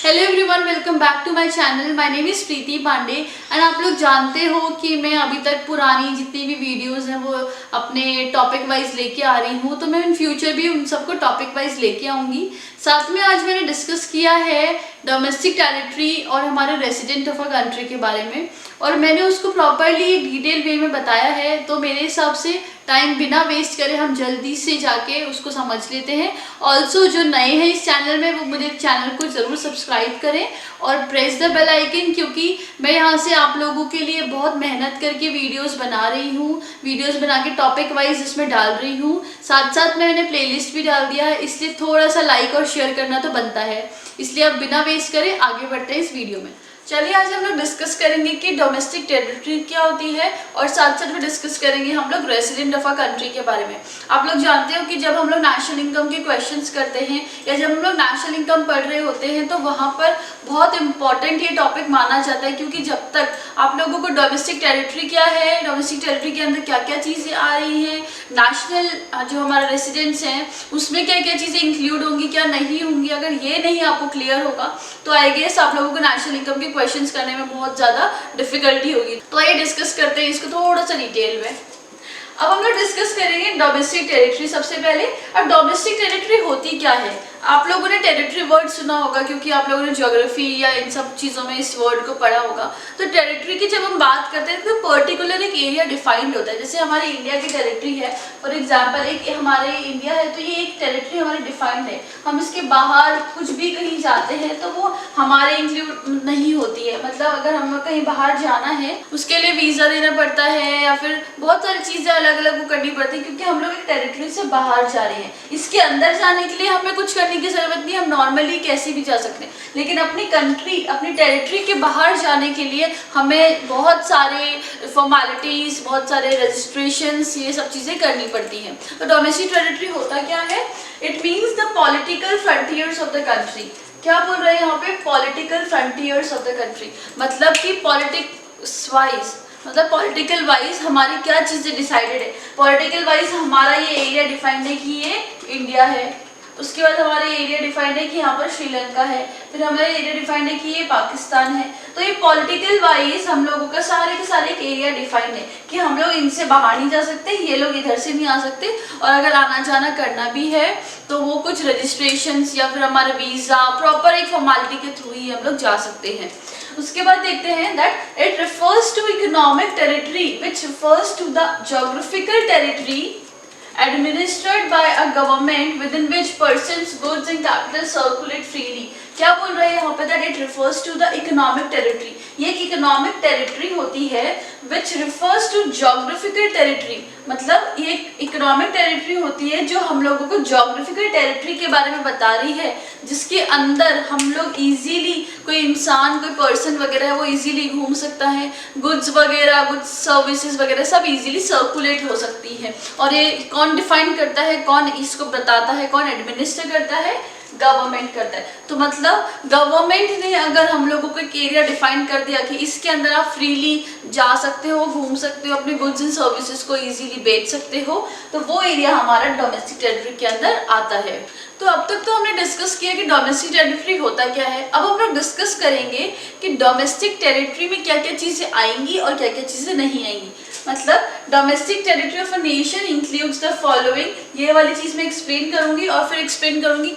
Hello everyone, welcome back to my channel. My name is Preeti Pandey and आप लोग जानते हो कि मैं अभी तक पुरानी जितनी भी वीडियोस हैं वो अपने टॉपिक वाइज लेके आ रही हूँ, तो मैं इन फ्यूचर भी उन सबको टॉपिक वाइज लेके आऊँगी। साथ में आज मैंने डिस्कस किया है डोमेस्टिक टेरिटरी और हमारे रेसिडेंट ऑफ अ कंट्री के बारे में, और मैंने उसको प्रॉपरली डिटेल वे में बताया है। तो मेरे हिसाब से टाइम बिना वेस्ट करे हम जल्दी से जाके उसको समझ लेते हैं। ऑल्सो जो नए हैं इस चैनल में वो मुझे चैनल को ज़रूर सब्सक्राइब करें और प्रेस द बेल आइकन, क्योंकि मैं यहाँ से आप लोगों के लिए बहुत मेहनत करके वीडियोस बना रही हूँ, वीडियोस बना के टॉपिक वाइज इसमें डाल रही हूँ। साथ साथ मैंने प्लेलिस्ट भी डाल दिया है, इसलिए थोड़ा सा लाइक और शेयर करना तो बनता है। इसलिए अब बिना वेस्ट करे आगे बढ़ते हैं इस वीडियो में। चलिए आज हम लोग डिस्कस करेंगे कि डोमेस्टिक टेरिटरी क्या होती है, और साथ साथ में डिस्कस करेंगे हम लोग रेसिडेंट ऑफ अ कंट्री के बारे में। आप लोग जानते हो कि जब हम लोग नेशनल इनकम के क्वेश्चंस करते हैं या जब हम लोग नेशनल इनकम पढ़ रहे होते हैं तो वहाँ पर बहुत इंपॉर्टेंट ये टॉपिक माना जाता है, क्योंकि जब तक आप लोगों को डोमेस्टिक टेरिटरी क्या है, डोमेस्टिक टेरिटरी के अंदर क्या क्या चीज़ें आ रही हैं, नेशनल जो हमारे रेसिडेंट्स हैं उसमें क्या क्या चीज़ें इंक्लूड होंगी, क्या नहीं होंगी, अगर ये नहीं आपको क्लियर होगा तो आई गेस आप लोगों को नेशनल इनकम के क्वेश्चंस करने में बहुत ज़्यादा डिफिकल्टी होगी। तो आइए डिस्कस करते हैं इसको थोड़ा सा डिटेल में। अब हम लोग डिस्कस करेंगे डोमेस्टिक टेरिटरी सबसे पहले। अब डोमेस्टिक टेरिटरी होती क्या है? आप लोगों ने टेरिटरी वर्ड सुना होगा, क्योंकि आप लोगों ने ज्योग्राफी या इन सब चीज़ों में इस वर्ड को पढ़ा होगा। तो टेरिटरी की जब हम बात करते हैं तो पर्टिकुलर एक एरिया डिफाइंड होता है। जैसे हमारी इंडिया की टेरिटरी है, फॉर एग्जाम्पल एक हमारे इंडिया है तो ये एक टेरिटरी हमारी डिफाइंड है। हम इसके बाहर कुछ भी कहीं जाते हैं तो वो हमारे इंक्लूड नहीं होती है। मतलब अगर हमें कहीं बाहर जाना है उसके लिए वीज़ा देना पड़ता है या फिर बहुत सारी चीज़ें अलग अलग वो करनी पड़ती है, क्योंकि हम लोग एक टेरिटरी से बाहर जा रहे हैं। इसके अंदर जाने के लिए हमें कुछ करने की जरूरत नहीं, हम नॉर्मली कैसे भी जा सकते हैं। लेकिन अपनी कंट्री, अपनी टेरिटरी के बाहर जाने के लिए हमें बहुत सारे फॉर्मेलिटीज, बहुत सारे रजिस्ट्रेशंस, ये सब चीज़ें करनी पड़ती हैं। तो डोमेस्टिक टेरिटरी होता क्या है? It means the political frontiers of the country. क्या बोल रहे हैं यहाँ पे? Political frontiers of the country, मतलब कि पॉलिटिक्स वाइज, मतलब पॉलिटिकल वाइज हमारी क्या चीज़ें डिसाइडेड है। पॉलिटिकल वाइज हमारा ये एरिया डिफाइंड है कि ये इंडिया है, उसके बाद हमारे एरिया डिफाइंड है कि यहाँ पर श्रीलंका है, फिर हमारे एरिया डिफाइंड है कि ये पाकिस्तान है। तो ये पॉलिटिकल वाइज हम लोगों का सारे के सारे एक एरिया डिफाइंड है कि हम लोग इनसे बाहर नहीं जा सकते, ये लोग इधर से नहीं आ सकते, और अगर आना जाना करना भी है तो वो कुछ रजिस्ट्रेशंस या फिर हमारे वीज़ा प्रॉपर एक फॉर्मेलिटी के थ्रू ही हम लोग जा सकते हैं। उसके बाद देखते हैं that it refers to economic territory which refers to the geographical territory administered by a government within which persons, goods and capital circulate freely। क्या बोल रहे हैं यहाँ पे? That it refers to the economic territory. ये एक economic territory होती है which refers to geographical territory, मतलब ये एक इकोनॉमिक टेरिटरी होती है जो हम लोगों को ज्योग्राफिकल टेरिटरी के बारे में बता रही है, जिसके अंदर हम लोग इजीली, कोई इंसान, कोई पर्सन वगैरह है वो इजीली घूम सकता है, गुड्स वगैरह, गुड्स सर्विसेज वगैरह सब इजीली सर्कुलेट हो सकती है। और ये कौन डिफाइन करता है, कौन इसको बताता है, कौन एडमिनिस्टर करता है? गवर्नमेंट करता है। तो मतलब गवर्नमेंट ने अगर हम लोगों को एक एरिया डिफाइन कर दिया कि इसके अंदर आप फ्रीली जा सकते हो, घूम सकते हो, अपने गुड्स एंड सर्विसेज को इजीली बेच सकते हो, तो वो एरिया हमारा डोमेस्टिक टेरिटरी के अंदर आता है। तो अब तक तो हमने डिस्कस किया कि डोमेस्टिक टेरिटरी होता क्या है। अब हम लोग डिस्कस करेंगे कि डोमेस्टिक टेरिटरी में क्या क्या चीज़ें आएंगी और क्या क्या चीज़ें नहीं आएंगी। मतलब domestic territory of a nation includes the following. ये वाली चीज़ मैं एक्सप्लेन करूंगी और फिर एक्सप्लेन करूंगी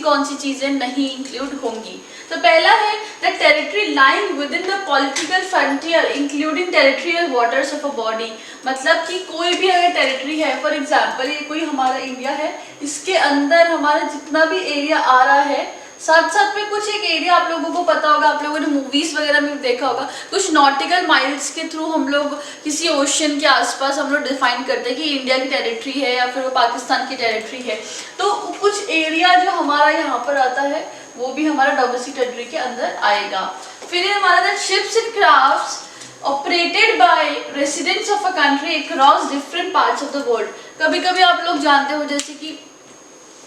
कौन सी चीज़ें नहीं इंक्लूड होंगी। तो पहला है the territory lying with in the political frontier including territorial waters of a body. मतलब कि कोई भी अगर टेरिटरी है, फॉर एग्जाम्पल ये कोई हमारा इंडिया है, इसके अंदर हमारा जितना भी एरिया आ रहा है, साथ साथ में कुछ एक एरिया आप लोगों को पता होगा, आप लोगों ने मूवीज वगैरह में देखा होगा, कुछ नॉटिकल माइल्स के थ्रू हम लोग किसी ओशन के आसपास हम लोग डिफाइन करते हैं कि इंडिया की टेरिटरी है या फिर वो पाकिस्तान की टेरिटरी है। तो कुछ एरिया जो हमारा यहाँ पर आता है वो भी हमारा डोमेस्टिक टेरिटरी के अंदर आएगा। फिर हमारा ships and crafts operated by residents of a country across different parts of the world. कभी कभी आप लोग जानते हो जैसे कि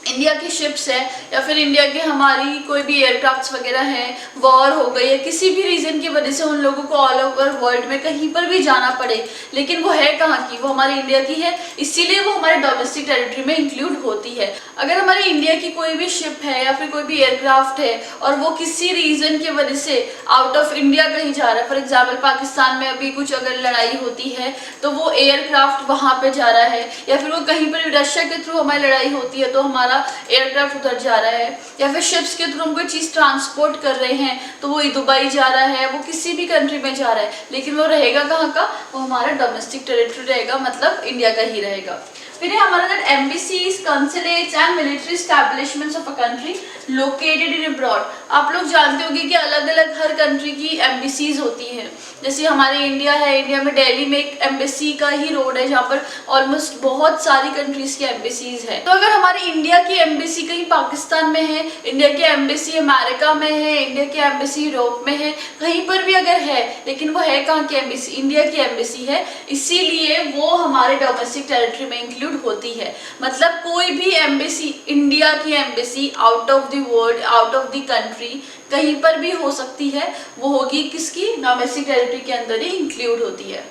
इंडिया की शिप्स है या फिर इंडिया के हमारी कोई भी एयरक्राफ्ट्स वगैरह हैं, वॉर हो गई या किसी भी रीज़न की वजह से उन लोगों को ऑल ओवर वर्ल्ड में कहीं पर भी जाना पड़े, लेकिन वो है कहाँ की, वो हमारे इंडिया की है, इसीलिए वो हमारे डोमेस्टिक टेरिटरी में इंक्लूड होती है। अगर हमारे इंडिया की कोई भी शिप है या फिर कोई भी एयरक्राफ्ट है और वो किसी रीज़न की वजह से आउट ऑफ इंडिया कहीं जा रहा है, फॉर एग्जाम्पल पाकिस्तान में अभी कुछ अगर लड़ाई होती है तो वो एयरक्राफ्ट वहाँ पर जा रहा है, या फिर वो कहीं पर रशिया के थ्रू हमारी लड़ाई होती है तो हमारा एयरक्राफ्ट उधर जा रहा है, या फिर शिप्स के थ्रू हम कोई चीज ट्रांसपोर्ट कर रहे हैं तो वो दुबई जा रहा है, वो किसी भी कंट्री में जा रहा है, लेकिन वो रहेगा कहाँ का, वो हमारा डोमेस्टिक टेरिटरी रहेगा, मतलब इंडिया का ही रहेगा। फिर हमारा that embassies, consulates and military establishments of a country located in abroad. आप लोग जानते होंगे कि अलग अलग हर कंट्री की एम्बेसीज होती हैं। जैसे हमारे इंडिया है, इंडिया में दिल्ली में एक एम्बेसी का ही रोड है जहाँ पर ऑलमोस्ट बहुत सारी कंट्रीज की एम्बेसीज है। तो अगर हमारी इंडिया की एम्बेसी कहीं पाकिस्तान में है, इंडिया की एम्बेसी अमेरिका में है, इंडिया की एम्बेसी यूरोप में है, कहीं पर भी अगर है, लेकिन वो है कहाँ की एम्बेसी, इंडिया की एम्बेसी है, इसीलिए वो हमारे डोमेस्टिक टेरिटरी में इंक्लूड होती है। मतलब कोई भी एम्बेसी, इंडिया की embassy out of the world, out of the country कहीं पर भी हो सकती है, वो होगी किसकी, डोमेस्टिक टेरिटरी के अंदर ही इंक्लूड होती है।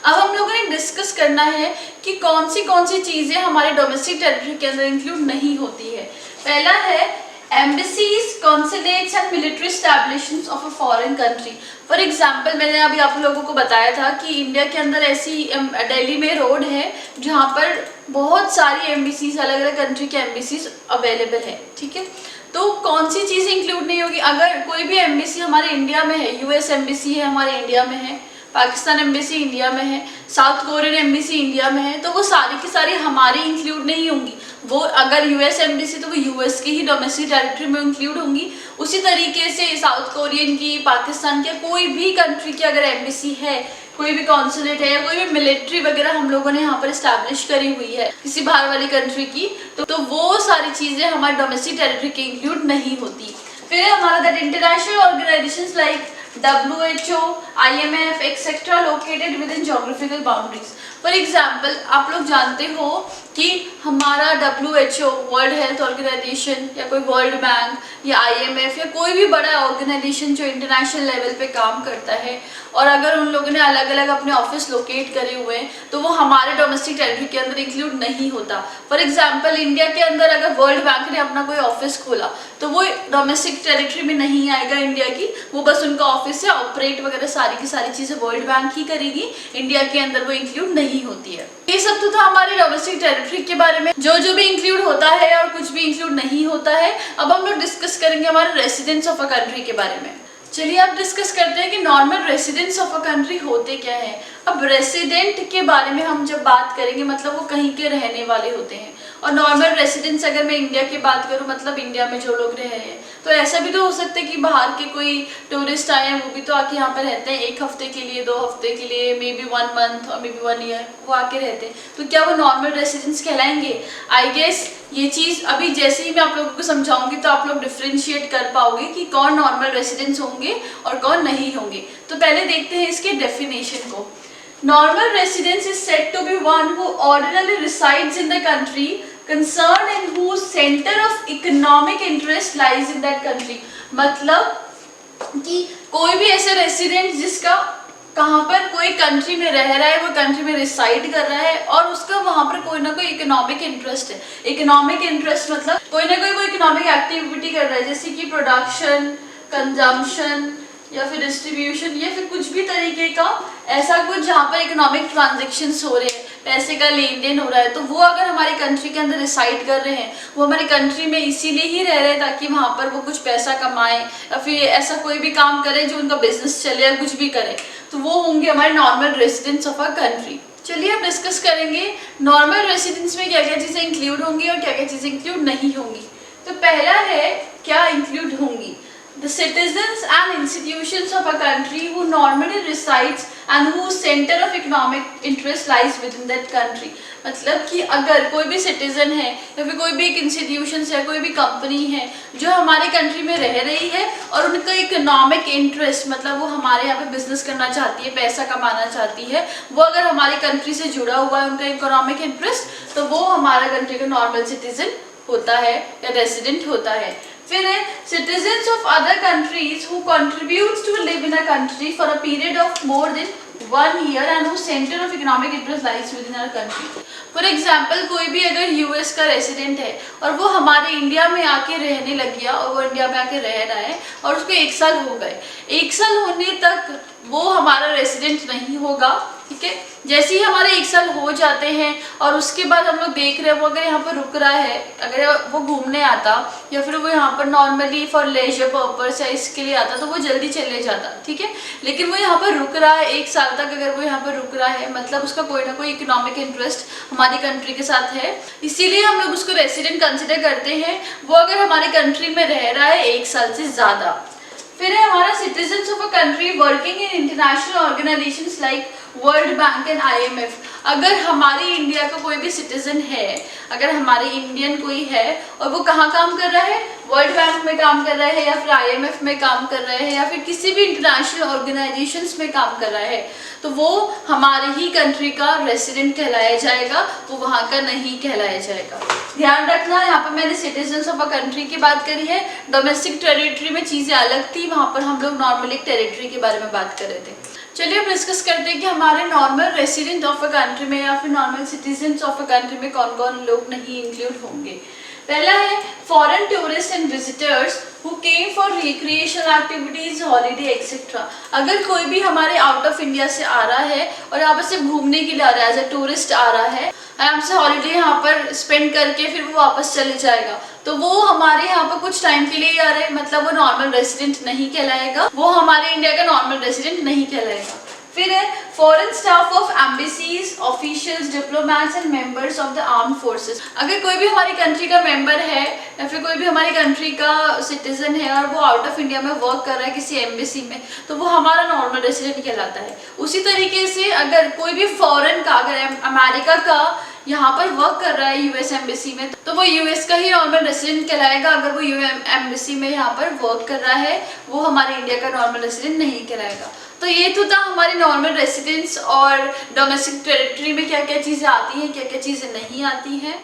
अब हम लोगों ने डिस्कस करना है कि कौन सी चीजें हमारे डोमेस्टिक टेरिटरी के अंदर इंक्लूड नहीं होती है। पहला है embassies, consulates and military establishments of a foreign country. For example मैंने अभी आप लोगों को बताया था कि इंडिया के अंदर ऐसी दिल्ली में रोड है जहाँ पर बहुत सारी एम्बेसीज, अलग अलग कंट्री के एम्बेसीज अवेलेबल है, ठीक है। तो कौन सी चीज़ इंक्लूड नहीं होगी, अगर कोई भी एम्बेसी हमारे इंडिया में है, यूएस एम्बेसी है हमारे इंडिया में है, पाकिस्तान एम्बेसी इंडिया में है, साउथ कोरियन एम्बेसी इंडिया में है, तो वो सारी की सारी हमारी इंक्लूड नहीं होंगी। वो अगर यूएस एम्बेसी तो वो यूएस की ही डोमेस्टिक टेरिटरी में इंक्लूड होंगी। उसी तरीके से साउथ कोरियन की, पाकिस्तान की, कोई भी कंट्री की अगर एम्बेसी है, कोई भी कॉन्सुलेट है या कोई भी मिलिट्री वगैरह हम लोगों ने यहाँ पर इस्टेब्लिश करी हुई है किसी बाहर वाली कंट्री की, तो वो सारी चीज़ें हमारे डोमेस्टिक टेरिटरी के इंक्लूड नहीं होती। फिर हमारा that international organisations like WHO, IMF, etc. located within geographical boundaries. For example आप लोग जानते हो कि हमारा WHO, वर्ल्ड हेल्थ ऑर्गेनाइजेशन, या कोई वर्ल्ड बैंक या IMF या कोई भी बड़ा ऑर्गेनाइजेशन जो इंटरनेशनल लेवल पे काम करता है, और अगर उन लोगों ने अलग अलग अपने ऑफिस लोकेट करे हुए हैं तो वो हमारे डोमेस्टिक टेरिटरी के अंदर इंक्लूड नहीं होता। फॉर एग्जाम्पल इंडिया के अंदर अगर वर्ल्ड बैंक ने अपना कोई ऑफिस खोला तो वो डोमेस्टिक टेरिटरी में नहीं आएगा इंडिया की, वो बस उनका ऑफिस है, ऑपरेट वगैरह सारी की सारी चीज़ें वर्ल्ड बैंक ही करेगी, इंडिया के अंदर वो इंक्लूड नहीं होती है। ये सब तो था हमारी डोमेस्टिक टेरिटरी के बारे में, जो भी इंक्लूड होता है और कुछ भी इंक्लूड नहीं होता है। अब हम लोग डिस्कस करेंगे हमारे रेसिडेंट्स ऑफ अ कंट्री के बारे में। चलिए अब डिस्कस करते हैं कि normal residents of a country होते क्या है। अब रेसिडेंट के बारे में हम जब बात करेंगे मतलब वो कहीं के रहने वाले होते हैं, और नॉर्मल रेसिडेंट्स अगर मैं इंडिया की बात करूं मतलब इंडिया में जो लोग रह रहे हैं, तो ऐसा भी तो हो सकता है कि बाहर के कोई टूरिस्ट आए हैं, वो भी तो आके यहाँ पर रहते हैं 1 हफ्ते के लिए, 2 हफ्ते के लिए, मे बी 1 मंथ और मे बी 1 ईयर वो आके रहते हैं, तो क्या वो नॉर्मल रेसिडेंट्स कहलाएंगे? आई गेस ये चीज़ अभी जैसे ही मैं आप लोगों को समझाऊंगी तो आप लोग डिफ्रेंशिएट कर पाओगे कि कौन नॉर्मल रेसिडेंट्स होंगे और कौन नहीं होंगे। तो पहले देखते हैं इसके डेफिनेशन को। Normal residence is said to be one who ordinarily resides in the country concerned and whose center of economic interest lies in that country। मतलब कि कोई भी ऐसे रेसिडेंट जिसका कहाँ पर कोई कंट्री में रह रहा है, वो कंट्री में रिसाइड कर रहा है और उसका वहाँ पर कोई ना कोई इकोनॉमिक इंटरेस्ट है। इकोनॉमिक इंटरेस्ट मतलब कोई ना कोई इकोनॉमिक एक्टिविटी कर रहा है, जैसे कि प्रोडक्शन, कंजम्पशन या फिर डिस्ट्रीब्यूशन या फिर कुछ भी तरीके का ऐसा कुछ जहाँ पर इकोनॉमिक ट्रांजेक्शन्स हो रहे हैं, पैसे का लेन देन हो रहा है, तो वो अगर हमारी कंट्री के अंदर रिसाइड कर रहे हैं, वो हमारी कंट्री में इसीलिए ही रह रहे हैं ताकि वहाँ पर वो कुछ पैसा कमाएं या फिर ऐसा कोई भी काम करें जो उनका बिजनेस चले या कुछ भी करें, तो वो होंगे हमारे normal residents of a country. चलिए अब डिस्कस करेंगे नॉर्मल रेसिडेंट्स में क्या क्या चीज़ें इंक्लूड होंगी और क्या क्या चीज़ें इंक्लूड नहीं होंगी। तो पहला है क्या इंक्लूड होंगी, the citizens and institutions of a country who normally resides and whose center of economic interest lies within that country। मतलब कि अगर कोई भी सिटीजन है या फिर कोई भी एक इंस्टीट्यूशन है, कोई भी कंपनी है जो हमारे कंट्री में रह रही है और उनका इकोनॉमिक इंटरेस्ट मतलब वो हमारे यहाँ पे बिजनेस करना चाहती है, पैसा कमाना चाहती है, वो अगर हमारी कंट्री से जुड़ा हुआ है उनका इकोनॉमिक इंटरेस्ट, तो वो हमारा कंट्री का नॉर्मल सिटीजन होता है या रेसिडेंट होता है। फिर है citizens of other countries who contributes to live in a country for a period of more than 1 year and whose centre of economic interest lies within our country. For example कोई भी अगर US का resident है और वो हमारे India में आके रहने लग गया और वो इंडिया में आके रह रहा है और उसको 1 साल हो गए, 1 साल होने तक वो हमारा रेसिडेंट नहीं होगा, ठीक है। जैसे ही हमारे 1 साल हो जाते हैं और उसके बाद हम लोग देख रहे हैं वो अगर यहाँ पर रुक रहा है, अगर वो घूमने आता या फिर वो यहाँ पर नॉर्मली फॉर लेजर पर्पस या इसके लिए आता तो वो जल्दी चले जाता, ठीक है। लेकिन वो यहाँ पर रुक रहा है 1 साल तक, अगर वो यहाँ पर रुक रहा है मतलब उसका कोई ना कोई इकोनॉमिक इंटरेस्ट हमारी कंट्री के साथ है, इसीलिए हम लोग उसको रेसिडेंट कंसिडर करते हैं, वो अगर हमारे कंट्री में रह रहा है 1 साल से ज़्यादा। फिर है हमारा citizens of a country working in international organisations like world bank and IMF। अगर हमारी इंडिया का कोई भी सिटीजन है, अगर हमारे इंडियन कोई है और वो कहाँ काम कर रहा है, वर्ल्ड बैंक में काम कर रहा है या फिर IMF में काम कर रहा है या फिर किसी भी इंटरनेशनल ऑर्गेनाइजेशंस में काम कर रहा है, तो वो हमारे ही कंट्री का रेसिडेंट कहलाया जाएगा, वो वहाँ का नहीं कहलाया जाएगा। ध्यान रखना, यहाँ पर मैंने सिटीजन्स ऑफ अ कंट्री की बात करी है, डोमेस्टिक टेरिटरी में चीज़ें अलग थी, वहाँ पर हम लोग नॉर्मली टेरिटरी के बारे में बात कर रहे थे। चलिए अब डिस्कस करते हैं कि हमारे normal resident of a country में या फिर normal citizens of a country में कौन कौन लोग नहीं इंक्लूड होंगे। पहला है foreign tourist and visitors who came for recreational activities, holiday etcetera. अगर कोई भी हमारे आउट ऑफ इंडिया से आ रहा है और यहाँ पर सिर्फ घूमने के लिए आ रहा है, एज अ टूरिस्ट आ रहा है, आराम से हॉलीडे यहाँ पर स्पेंड करके फिर वो वापस चले जाएगा, तो वो हमारे यहाँ पर कुछ टाइम के लिए आ रहे हैं, मतलब वो नॉर्मल रेसिडेंट नहीं कहलाएगा, वो हमारे इंडिया का नॉर्मल रेसिडेंट नहीं कहलाएगा। फिर है foreign staff of embassies, officials, diplomats and members of the arm forces. अगर कोई भी हमारी कंट्री का मेंबर है या फिर कोई भी हमारी कंट्री का सिटीजन है और वो आउट ऑफ इंडिया में वर्क कर रहा है किसी एम्बेसी में, तो वो हमारा नॉर्मल रेसिडेंट कहलाता है। उसी तरीके से अगर कोई भी फॉरेन का, अगर अमेरिका का यहाँ पर वर्क कर रहा है यूएस एम्बेसी में, तो वो यूएस का ही नॉर्मल रेसिडेंट कहलाएगा। अगर वो यूएस एम्बेसी में यहाँ पर वर्क कर रहा है, वो हमारे इंडिया का नॉर्मल रेसिडेंट नहीं कहलाएगा। तो ये तो था हमारे नॉर्मल रेसिडेंस और डोमेस्टिक टेरिटरी में क्या क्या चीज़ें आती हैं, क्या क्या चीज़ें नहीं आती हैं।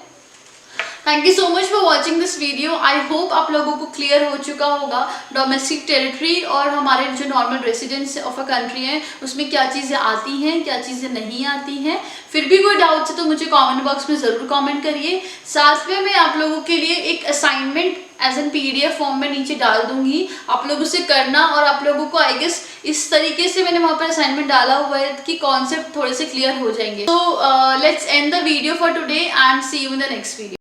Thank you so much for watching this video. I hope आप लोगों को क्लियर हो चुका होगा डोमेस्टिक टेरिटरी और हमारे जो normal residents of a country हैं उसमें क्या चीज़ें आती हैं, क्या चीज़ें नहीं आती हैं। फिर भी कोई डाउट्स है तो मुझे कमेंट बॉक्स में ज़रूर कमेंट करिए। साथ में मैं आप लोगों के लिए एक assignment as an PDF form में नीचे डाल दूंगी, आप लोग उसे करना और आप लोगों को आई गेस इस तरीके से मैंने वहाँ पर असाइनमेंट डाला हुआ है कि कॉन्सेप्ट थोड़े से क्लियर हो जाएंगे। तो let's end the video for today and see you in the next video.